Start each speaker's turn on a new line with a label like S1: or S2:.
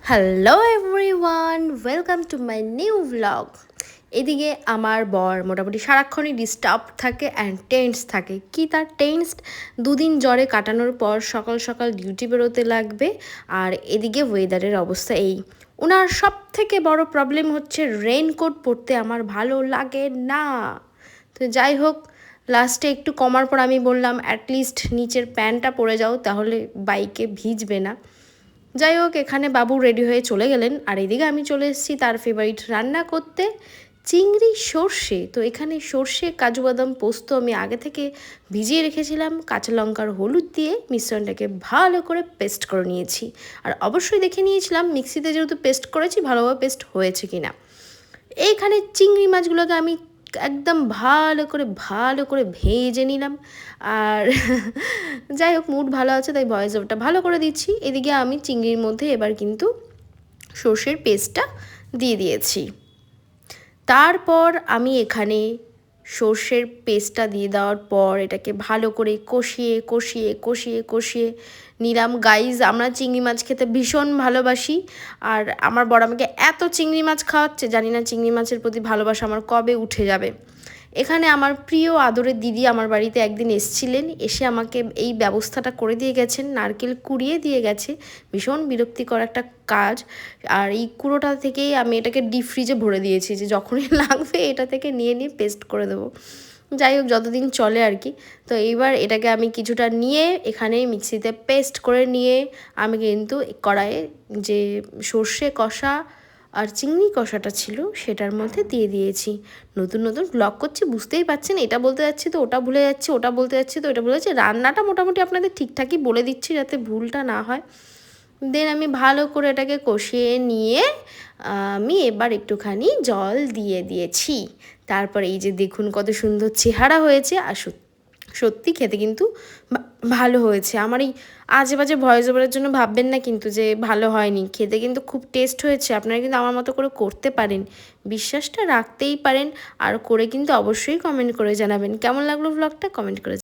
S1: Hello everyone, welcome to my new vlog. এদিকে আমার বর মোটামুটি সারাক্ষণই ডিস্টার্ব থাকে অ্যান্ড টেন্স থাকে। কি তার টেন্স? দুদিন জ্বরে কাটানোর পর সকাল সকাল ডিউটি বেরোতে লাগবে, আর এদিকে ওয়েদারের অবস্থা এই। ওনার সব থেকে বড় প্রবলেম হচ্ছে রেইনকোট পরতে আমার ভালো লাগে না। তো যাই হোক, লাস্টে একটু কমার পর আমি বললাম অ্যাটলিস্ট নিচের প্যান্টটা পরে যাও, তাহলে বাইকে ভিজবে না। যাই হোক, এখানে বাবু রেডি হয়ে চলে গেলেন, আর এদিকে আমি চলে এসেছি তার ফেভারিট রান্না করতে, চিংড়ি সর্ষে। তো এখানে সর্ষে, কাজু বাদাম, পোস্ত আমি আগে থেকে ভিজিয়ে রেখেছিলাম, কাঁচা লঙ্কার হলুদ দিয়ে মিশ্রণটাকে ভালো করে পেস্ট করে নিয়েছি। আর অবশ্যই দেখে নিয়েছিলাম মিক্সিতে যেহেতু পেস্ট করেছি ভালোভাবে পেস্ট হয়েছে কিনা। এইখানে চিংড়ি মাছগুলোকে আমি একদম ভালো করে ভেজে নিলাম। আর যাই হোক, মুড ভালো আছে তাই ভয়েস ওভারটা ভালো করে দিচ্ছি। এদিকে আমি চিংড়ির মধ্যে এবার কিন্তু সর্ষের পেস্টটা দিয়ে দিয়েছি। তারপর আমি এখানে সর্ষের পেস্টটা দিয়ে দেওয়ার পর এটাকে ভালো করে কষিয়ে নিলাম। গাইজ, আমরা চিংড়ি মাছ খেতে ভীষণ ভালোবাসি, আর আমার বড় আমাকে এত চিংড়ি মাছ খাওয়াচ্ছে, জানি না চিংড়ি মাছের প্রতি ভালোবাসা আমার কবে উঠে যাবে। এখানে আমার প্রিয় আদরের দিদি আমার বাড়িতে একদিন এসেছিলেন, এসে আমাকে এই ব্যবস্থাটা করে দিয়ে গেছেন, নারকেল কুড়িয়ে দিয়ে গেছে। ভীষণ বিরক্তিকর একটা কাজ। আর এই কুড়োটা থেকেই আমি এটাকে ডিপ ফ্রিজে ভরে দিয়েছি, যে যখনই লাগবে এটা থেকে নিয়ে পেস্ট করে দেবো। যাই হোক, যতদিন চলে আর কি। তো এইবার এটাকে আমি কিছুটা নিয়ে এখানে মিক্সিতে পেস্ট করে নিয়ে আমি কিন্তু কড়াইয়ে যে সর্ষে কষা আর চিংড়ি কষাটা ছিল সেটার মধ্যে দিয়ে দিয়েছি। নতুন ব্লগ করছি, বুঝতেই পারছেন, এটা বলতে যাচ্ছি তো ওটা ভুলে যাচ্ছি, ওটা বলতে যাচ্ছি তো এটা ভুলে যাচ্ছি। রান্নাটা মোটামুটি আপনাদের ঠিকঠাকই বলে দিচ্ছি যাতে ভুলটা না হয়। দেন আমি ভালো করে এটাকে কষিয়ে নিয়ে আমি এবার একটুখানি জল দিয়ে দিয়েছি। তারপরে এই যে দেখুন কত সুন্দর চেহারা হয়েছে, আর সত্যি খেতে কিন্তু ভালো হয়েছে। আমার এই আজে বাজে ভয়েস ওভারের জন্য ভাববেন না কিন্তু যে ভালো হয়নি, খেতে কিন্তু খুব টেস্ট হয়েছে। আপনারা কিন্তু আমার মতো করে করতে পারেন, বিশ্বাসটা রাখতেই পারেন, আর করে কিন্তু অবশ্যই কমেন্ট করে জানাবেন কেমন লাগলো ব্লগটা, কমেন্ট করে